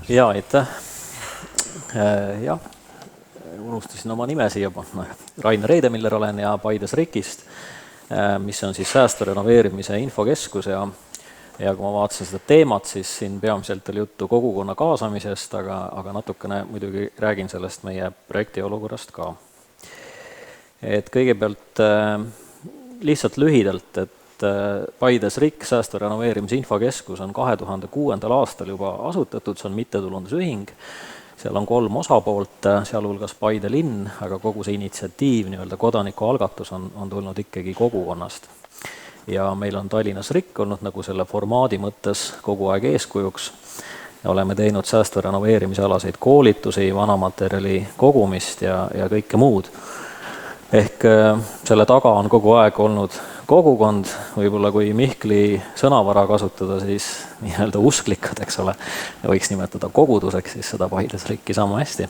Jaa, aitäh. Jah, unustasin oma nime siia panna. Rainer Eidemiller olen ja Paides RIK-ist, mis on siis säästva renoveerimise infokeskus ja kui ma vaatasin seda teemat, siis siin peamiselt oli juttu kogukonna kaasamisest, aga natukene muidugi räägin sellest meie projekti olukorrast ka. Et kõigepealt lihtsalt lühidalt, et Paides RIK, säästva renoveerimise infokeskus on 2006. aastal juba asutatud, see on mittetulundusühing, seal on 3 osapoolt, sealhulgas Paide linn, aga kogu see initsiatiiv, nii-öelda kodanikualgatus on tulnud ikkagi kogukonnast. Ja meil on Tallinnas RIK olnud nagu selle formaadi mõttes kogu aeg eeskujuks. Ja oleme teinud säästva renoveerimise alaseid koolitusi, vanamaterjali kogumist ja kõike muud. Ehk selle taga on kogu aeg olnud kogukond, võib-olla kui Mihkli sõnavara kasutada, siis nii-öelda usklikud, eks ole, ja võiks nimetada koguduseks, siis seda Paides RIK-i sama hästi.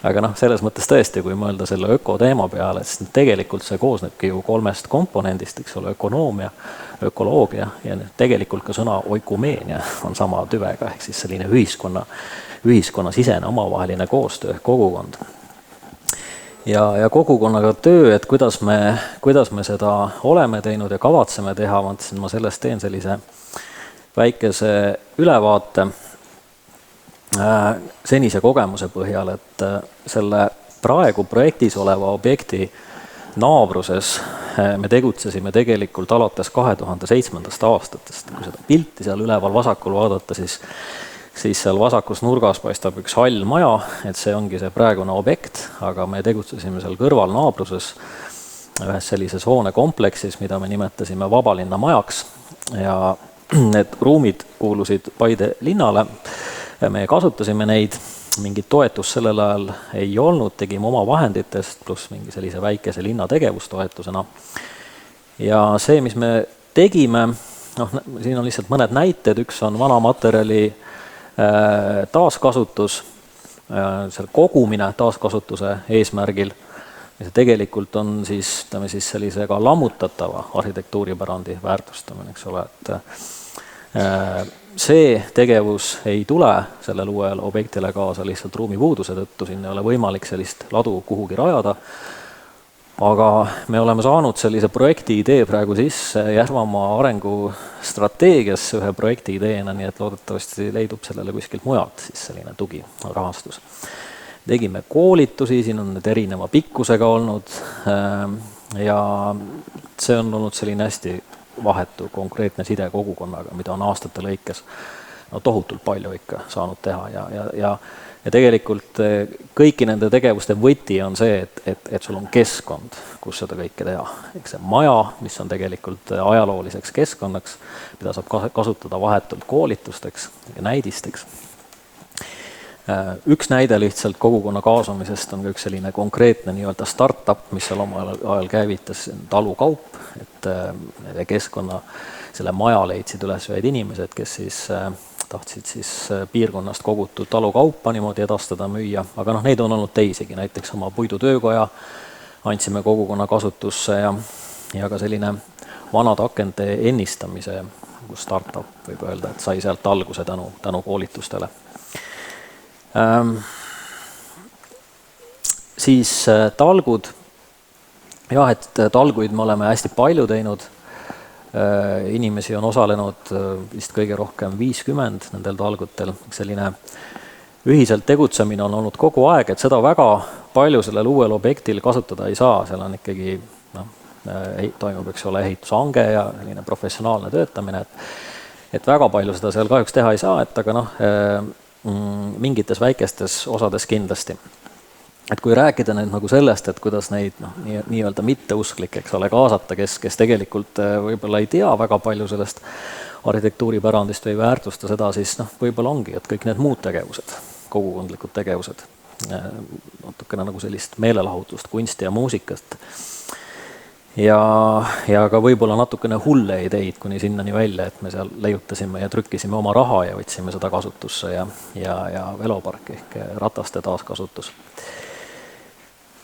Aga selles mõttes tõesti, kui mõelda selle ökoteema peale, siis tegelikult see koosnebki ju 3 komponendist, eks ole, ökonoomia, ökoloogia ja tegelikult ka sõna oikumeenia on sama tüvega, ehk siis selline ühiskonnasisene omavaheline koostöö, kogukond. Ja kogukonnaga töö, et kuidas me seda oleme teinud ja kavatseme teha, ma sellest teen sellise väikese ülevaate senise kogemuse põhjal, et selle praegu projektis oleva objekti naabruses me tegutsesime tegelikult alates 2007. aastatest. Kui seda pilti seal üleval vasakul vaadata, siis seal vasakus nurgas paistab üks hall maja, et see ongi see praegune objekt, aga me tegutsesime seal kõrval naabruses ühes sellises hoonekompleksis, mida me nimetasime Vabalinna majaks ja need ruumid kuulusid Paide linnale. Me kasutasime neid, mingit toetust sellel ajal ei olnud, tegime oma vahenditest pluss mingi sellise väikese linna tegevustoetusena. Ja see, mis me tegime, siin on lihtsalt mõned näited, üks on vanamaterjali taaskasutus, selle kogumine taaskasutuse eesmärgil, mis tegelikult on siis sellise ka lammutatava arhitektuuripärandi väärtustamine, eks ole, et see tegevus ei tule sellel uuel objektile kaasa lihtsalt ruumipuuduse tõttu, siin ei ole võimalik sellist ladu kuhugi rajada, aga me oleme saanud sellise projekti idee praegu sisse Järvamaa arengustrateegiasse ühe projekti ideena, nii et loodetavasti leidub sellele kuskilt mujalt siis selline tugi, rahastus. Tegime koolitusi, siin on need erineva pikkusega olnud ja see on olnud selline hästi vahetu, konkreetne side kogukonnaga, mida on aastate lõikes tohutult palju ikka saanud teha ja tegelikult kõiki nende tegevuste võti on see, et sul on keskkond, kus seda kõike teha. Eks see maja, mis on tegelikult ajalooliseks keskkonnaks, mida saab kasutada vahetult koolitusteks ja näidisteks. Üks näide lihtsalt kogukonna kaasamisest on üks selline konkreetne nii-öelda startup, mis seal omal ajal käivitas talukaup, et keskkonna selle maja leidsid üles ühed inimesed, kes siis tahtsid siis piirkonnast kogutud talukaupa niimoodi edastada, müüa, aga neid on olnud teisigi, näiteks oma puidutöökoja andsime kogukonna kasutusse ja ka selline vanade akende ennistamise startup võib öelda, et sai sealt alguse tänu koolitustele. Siis talgud, jah, et talguid me oleme hästi palju teinud, inimesi on osalenud vist kõige rohkem 50 nendel talgutel, selline ühiselt tegutsemine on olnud kogu aeg, et seda väga palju sellel uuel objektil kasutada ei saa, seal on ikkagi, toimub, eks ole, ehitushange ja selline professionaalne töötamine, et väga palju seda seal kahjuks teha ei saa, et aga mingites väikestes osades kindlasti. Et kui rääkida nüüd nagu sellest, et kuidas neid nii-öelda mitteusklik, eks ole, kaasata, kes tegelikult võib-olla ei tea väga palju sellest arhitektuuripärandist või väärtusta seda, siis võib-olla ongi, et kõik need muud tegevused, kogukondlikud tegevused, natukene nagu sellist meelelahutust, kunsti ja muusikast ja ka võib-olla natukene hulle ideid kuni sinnani välja, et me seal leiutasime ja trükkisime oma raha ja võtsime seda kasutusse ja velopark ehk rataste taaskasutus.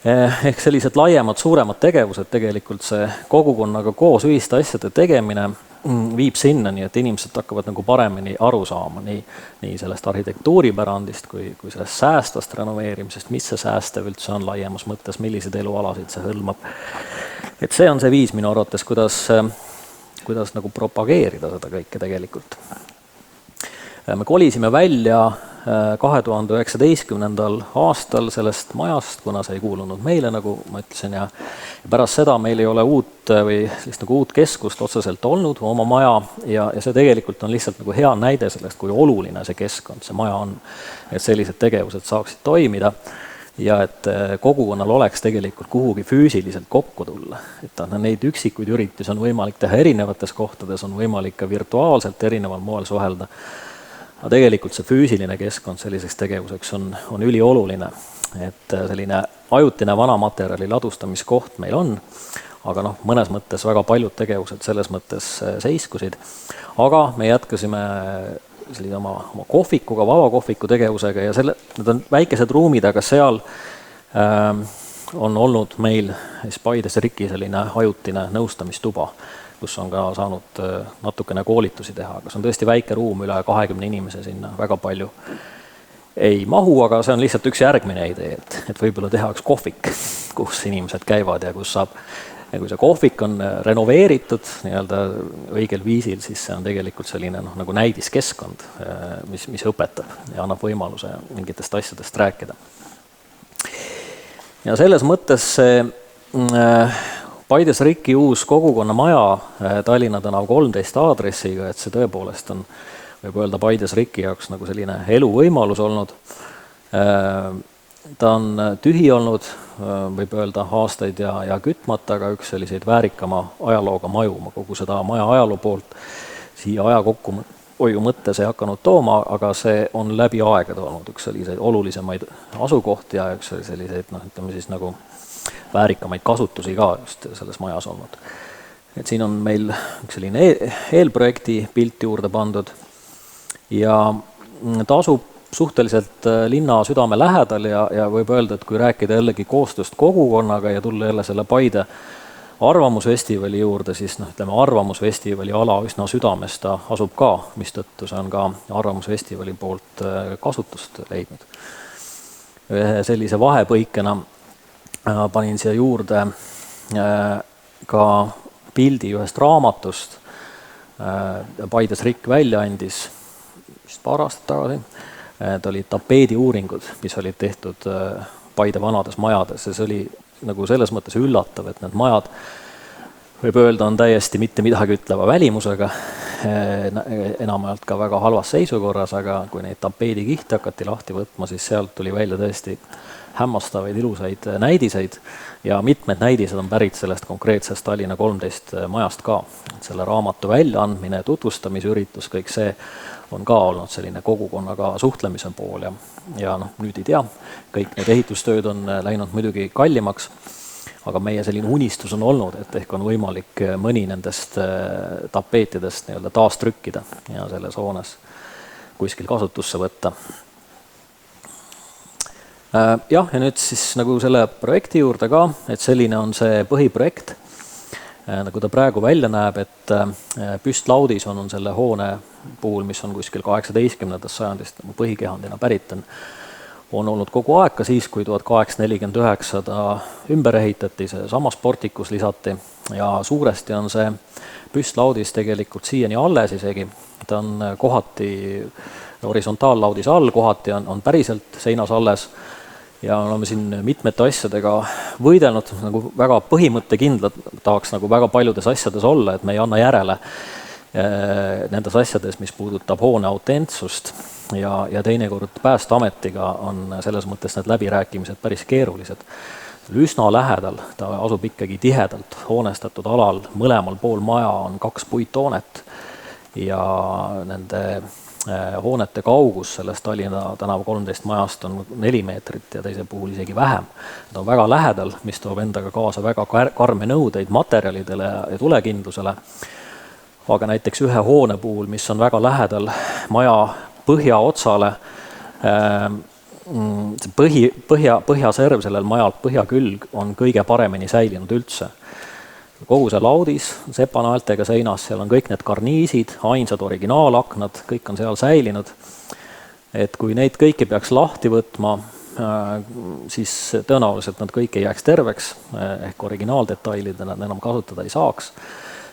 Ehk sellised laiemad, suuremad tegevused, tegelikult see kogukonnaga koos ühiste asjade tegemine viib sinnani, et inimesed hakkavad nagu paremini aru saama nii sellest arhitektuuripärandist kui sellest säästvast renoveerimisest, mis see säästev üldse on laiemas mõttes, milliseid elualasid see hõlmab. Et see on see viis minu arvates, kuidas nagu propageerida seda kõike tegelikult. Me kolisime välja 2019. aastal sellest majast, kuna see ei kuulunud meile, nagu ma ütlesin, ja pärast seda meil ei ole uut keskust otseselt olnud, oma maja, ja see tegelikult on lihtsalt nagu hea näide sellest, kui oluline see keskkond, see maja on, et sellised tegevused saaksid toimida ja et kogukonnal oleks tegelikult kuhugi füüsiliselt kokku tulla. Et neid üksikuid üritusi on võimalik teha erinevates kohtades, on võimalik ka virtuaalselt erineval moel suhelda. Aga tegelikult see füüsiline keskkond selliseks tegevuseks on ülioluline, et selline ajutine vanamaterjali ladustamiskoht meil on, aga mõnes mõttes väga paljud tegevused selles mõttes seiskusid. Aga me jätkasime oma kohvikuga, vaba kohviku tegevusega ja need on väikesed ruumid, aga seal on olnud meil Paides Riki selline ajutine nõustamistuba, kus on ka saanud natukene koolitusi teha, aga see on tõesti väike ruum, üle 20 inimese sinna väga palju ei mahu, aga see on lihtsalt üks järgmine idee, et võib-olla teha üks kohvik, kus inimesed käivad ja kus saab, ja kui see kohvik on renoveeritud nii-öelda õigel viisil, siis see on tegelikult selline nagu näidiskeskkond, mis õpetab ja annab võimaluse mingitest asjadest rääkida. Ja selles mõttes see Paides Riki uus kogukonnamaja Tallinna tänav 13 aadressiga, et see tõepoolest on, võib öelda, Paides Riki jaoks nagu selline eluvõimalus olnud. Ta on tühi olnud, võib öelda, aastaid ja kütmata, aga üks selliseid väärikama ajalooga maju. Ma kogu seda maja ajaloo poolt siia aja kokkuhoiu mõttes ei hakanud tooma, aga see on läbi aegade olnud üks selliseid olulisemaid asukohti ja üks selliseid, ütleme siis nagu väärikamaid kasutusi ka just selles majas olnud. Et siin on meil üks selline eelprojekti pilt juurde pandud ja ta asub suhteliselt linna südame lähedal ja võib öelda, et kui rääkida jällegi koostööst kogukonnaga ja tulla jälle selle Paide Arvamusfestivali juurde, siis ütleme, Arvamusfestivali ala üsna südames ta asub ka, mistõttu see on ka Arvamusfestivali poolt kasutust leidnud. Sellise vahepõikena panin siia juurde ka pildi ühest raamatust. Paides Rikk välja andis vist paar aastat tagasi. Need olid tapeediuuringud, mis olid tehtud Paide vanades majades ja see oli nagu selles mõttes üllatav, et need majad, võib öelda, on täiesti mitte midagi ütleva välimusega, enamalt ka väga halvas seisukorras, aga kui neid tapeedikihte hakati lahti võtma, siis sealt tuli välja tõesti hämmastavaid ilusaid näidiseid ja mitmed näidised on pärit sellest konkreetsest Tallinna 13 majast ka. Selle raamatu väljaandmine, tutvustamisüritus, kõik see on ka olnud selline kogukonnaga suhtlemise pool ja nüüd ei tea, kõik need ehitustööd on läinud muidugi kallimaks, aga meie selline unistus on olnud, et ehk on võimalik mõni nendest tapeetidest nii-öelda taastrükkida ja selles hoones kuskil kasutusse võtta. Ja nüüd siis nagu selle projekti juurde ka, et selline on see põhiprojekt, nagu ta praegu välja näeb, et püstlaudis on selle hoone puhul, mis on kuskil 18. sajandist põhikehandina pärit, on olnud kogu aeg ka siis, kui 1849 ta ümber ehitati, see sama sportikus lisati ja suuresti on see püstlaudis tegelikult siiani alles isegi. Ta on kohati horisontaallaudis all, kohati on päriselt seinas alles ja oleme siin mitmete asjadega võidelnud, nagu väga põhimõttekindlad tahaks nagu väga paljudes asjades olla, et me ei anna järele nendes asjades, mis puudutab hoone autentsust ja teinekord Päästeametiga on selles mõttes need läbirääkimised päris keerulised. Üsna lähedal, ta asub ikkagi tihedalt hoonestatud alal, mõlemal pool maja on 2 puithoonet ja nende hoonete kaugus sellest Tallinna tänav 13 majast on 4 meetrit ja teise puhul isegi vähem. Nad on väga lähedal, mis toob endaga kaasa väga karme nõudeid materjalidele ja tulekindlusele. Aga näiteks ühe hoone puhul, mis on väga lähedal maja põhjaotsale, see põhjaserv sellel majal, põhjakülg on kõige paremini säilinud üldse. Kogu see laudis, sepanaeltega seinas, seal on kõik need karniisid, ainsad originaalaknad, kõik on seal säilinud. Et kui neid kõiki peaks lahti võtma, siis tõenäoliselt nad kõik ei jääks terveks, ehk originaaldetailidena enam kasutada ei saaks.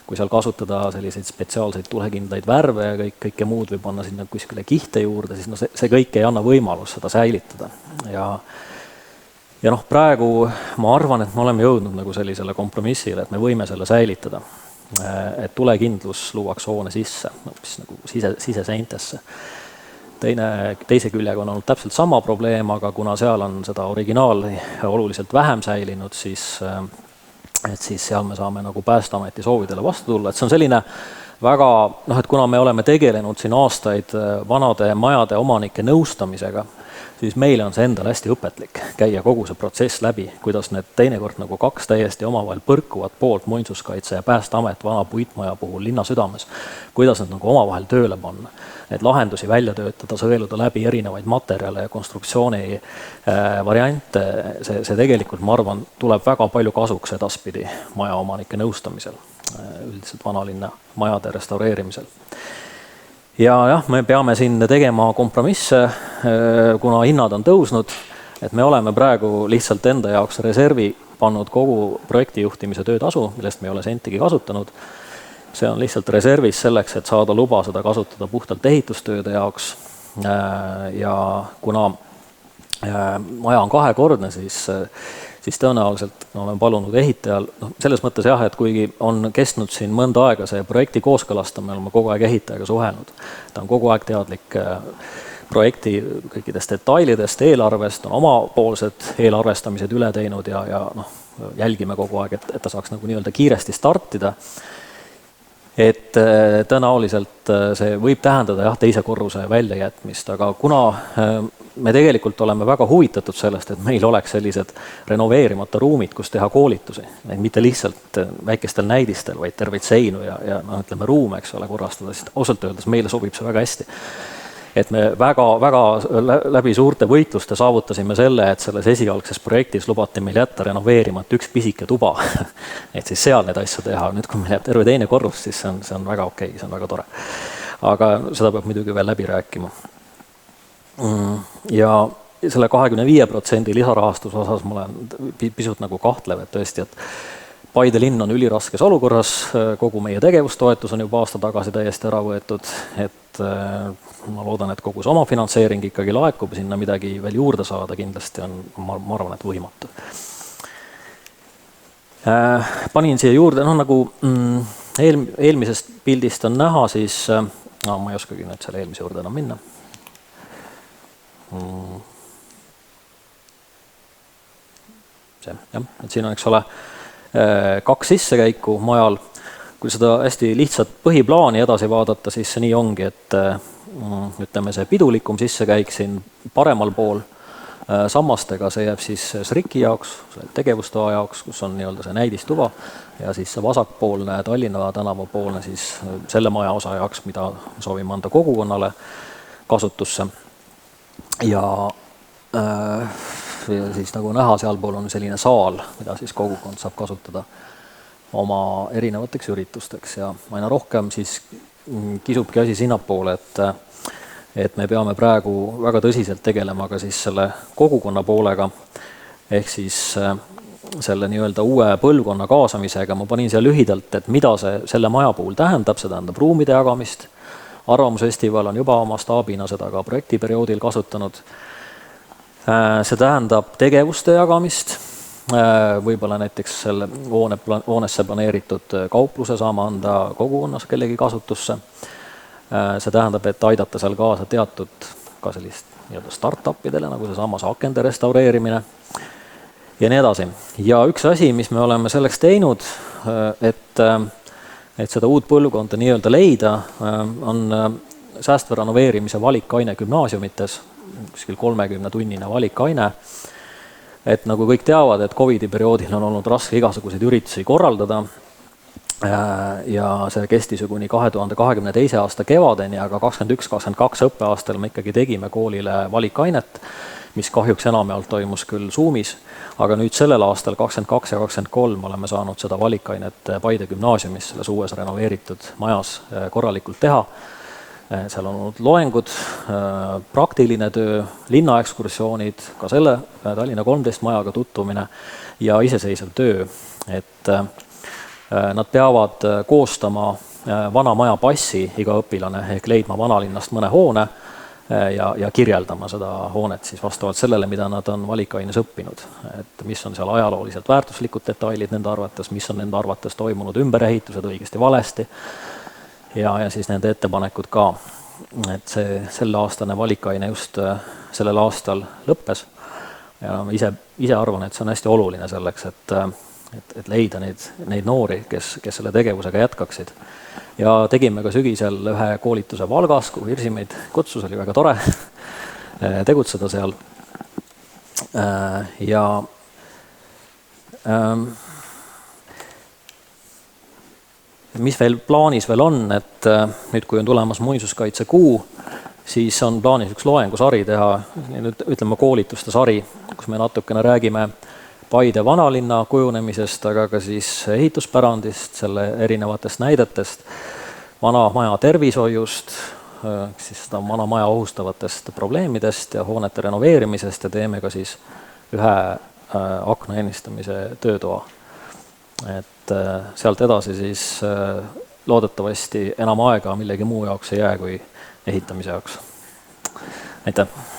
Kui seal kasutada selliseid spetsiaalseid tulekindlaid värve ja kõike muud või panna sinna kuskile kihte juurde, siis see kõik ei anna võimalust seda säilitada. Ja praegu ma arvan, et me oleme jõudnud nagu sellisele kompromissile, et me võime selle säilitada. Et tulekindlus luuakse hoone sisse, nagu siseseintesse. Teise küljega on olnud täpselt sama probleem, aga kuna seal on seda originaali oluliselt vähem säilinud, siis seal me saame nagu Päästeameti soovidele vastu tulla. Et see on selline väga, et kuna me oleme tegelenud siin aastaid vanade majade omanike nõustamisega, siis meile on see endal hästi õpetlik käia kogu see protsess läbi, kuidas need teinekord nagu kaks täiesti omavahel põrkuvad poolt, muinsuskaitse ja Päästeamet vana puitmaja puhul linna südames, kuidas nad nagu omavahel tööle panna, et lahendusi välja töötada, sõeluda läbi erinevaid materjale ja konstruktsiooni variante, see tegelikult, ma arvan, tuleb väga palju kasuks edaspidi majaomanike nõustamisel, üldiselt vanalinna majade restaureerimisel. Ja jah, me peame siin tegema kompromisse, kuna hinnad on tõusnud, et me oleme praegu lihtsalt enda jaoks reservi pannud kogu projektijuhtimise töötasu, millest me ei ole sentigi kasutanud. See on lihtsalt reservis selleks, et saada luba seda kasutada puhtalt ehitustööde jaoks. Ja kuna maja on kahekordne, siis tõenäoliselt olen palunud ehitajal, selles mõttes jah, et kuigi on kestnud siin mõnda aega see projekti kooskõlastamine, oleme kogu aeg ehitajaga suhelnud. Ta on kogu aeg teadlik projekti kõikidest detailidest, eelarvest, on omapoolsed eelarvestamised üle teinud ja jälgime kogu aeg, et ta saaks nagu nii-öelda kiiresti startida. Et tõenäoliselt see võib tähendada jah, teise korruse väljajätmist, aga kuna me tegelikult oleme väga huvitatud sellest, et meil oleks sellised renoveerimata ruumid, kus teha koolitusi, mitte lihtsalt väikestel näidistel, vaid terveid seinu ja ütleme ruume, eks ole, korrastada, siis ausalt öeldes meile sobib see väga hästi. Et me väga läbi suurte võitluste saavutasime selle, et selles esialgses projektis lubati meil jätta renoveerimata üks pisike tuba. Et siis seal need asja teha. Nüüd, kui meil jääb terve teine korrus, siis see on väga okei, see on väga tore. Aga seda peab muidugi veel läbi rääkima. Ja selle 25% lisarahastuse osas ma olen pisut nagu kahtlev, et tõesti, et Paide linn on üliraskes olukorras, kogu meie tegevustoetus on juba aasta tagasi täiesti ära võetud, et ma loodan, et kogu see oma finantseering ikkagi laekub, sinna midagi veel juurde saada kindlasti on, ma arvan, et võimatu. Panin siia juurde, nagu eelmisest pildist on näha, siis ma ei oskagi nüüd selle eelmise juurde enam minna. Et siin on, eks ole, kaks sissekäiku majal. Kui seda hästi lihtsat põhiplaani edasi vaadata, siis see nii ongi, et ütleme see pidulikum sissekäik siin paremal pool sammastega, see jääb siis SRIK-i jaoks, tegevustoa jaoks, kus on nii-öelda see näidistuva ja siis see vasakpoolne Tallinna tänava poolne siis selle maja osa jaoks, mida soovime anda kogukonnale kasutusse. Ja siis nagu näha, sealpool on selline saal, mida siis kogukond saab kasutada oma erinevateks üritusteks ja aina rohkem siis kisubki asi sinnapoole, et me peame praegu väga tõsiselt tegelema ka siis selle kogukonna poolega, ehk siis selle nii-öelda uue põlvkonna kaasamisega. Ma panin seal lühidalt, et mida see selle maja puhul tähendab, see tähendab ruumide jagamist. Arvamusfestival on juba oma staabina seda ka projektiperioodil kasutanud. See tähendab tegevuste jagamist, võib-olla näiteks selle hoonesse planeeritud kaupluse saama anda kogukonnas kellegi kasutusse. See tähendab, et aidata seal kaasa teatud ka sellist nii-öelda start-upidele, nagu see samas akende restaureerimine ja nii edasi. Ja üks asi, mis me oleme selleks teinud, et seda uut põlvkonda nii-öelda leida, on säästva renoveerimise valikaine gümnaasiumites, kuskil 30-tunnine valikaine. Et nagu kõik teavad, et COVID-i perioodil on olnud raske igasuguseid üritusi korraldada ja see kestis ju kuni 2022. aasta kevadeni, aga 21-22 õppeaastal me ikkagi tegime koolile valikainet mis kahjuks enamjaolt toimus küll Zoomis, aga nüüd sellel aastal 22 ja 23 oleme saanud seda valikainet Paide gümnaasiumis, selles uues renoveeritud majas korralikult teha. Seal on olnud loengud, praktiline töö, linnaekskursioonid, ka selle Tallinna 13 majaga tutvumine ja iseseisev töö, et nad peavad koostama vana maja passi iga õpilane ehk leidma vanalinnast mõne hoone ja kirjeldama seda hoonet siis vastavalt sellele, mida nad on valikaines õppinud. Et mis on seal ajalooliselt väärtuslikud detailid nende arvates, mis on nende arvates toimunud ümberehitused õigesti valesti ja siis nende ettepanekud ka. Et see selle aastane valikaine just sellel aastal lõppes ja ise arvan, et see on hästi oluline selleks, et leida neid noori, kes selle tegevusega jätkaksid. Ja tegime ka sügisel ühe koolituse Valgas, kuhu Irsi meid kutsus, oli väga tore tegutseda seal. Ja mis veel plaanis veel on, et nüüd kui on tulemas muinsuskaitse kuu, siis on plaanis üks loengusari teha, ütleme koolituste sari, kus me natukene räägime Paide vanalinna kujunemisest, aga ka siis ehituspärandist, selle erinevatest näidetest, vana maja tervishoiust, siis seda vana maja ohustavatest probleemidest ja hoonete renoveerimisest ja teeme ka siis ühe akna ennistamise töötoa. Et sealt edasi siis loodetavasti enam aega millegi muu jaoks ei jää kui ehitamise jaoks. Aitäh!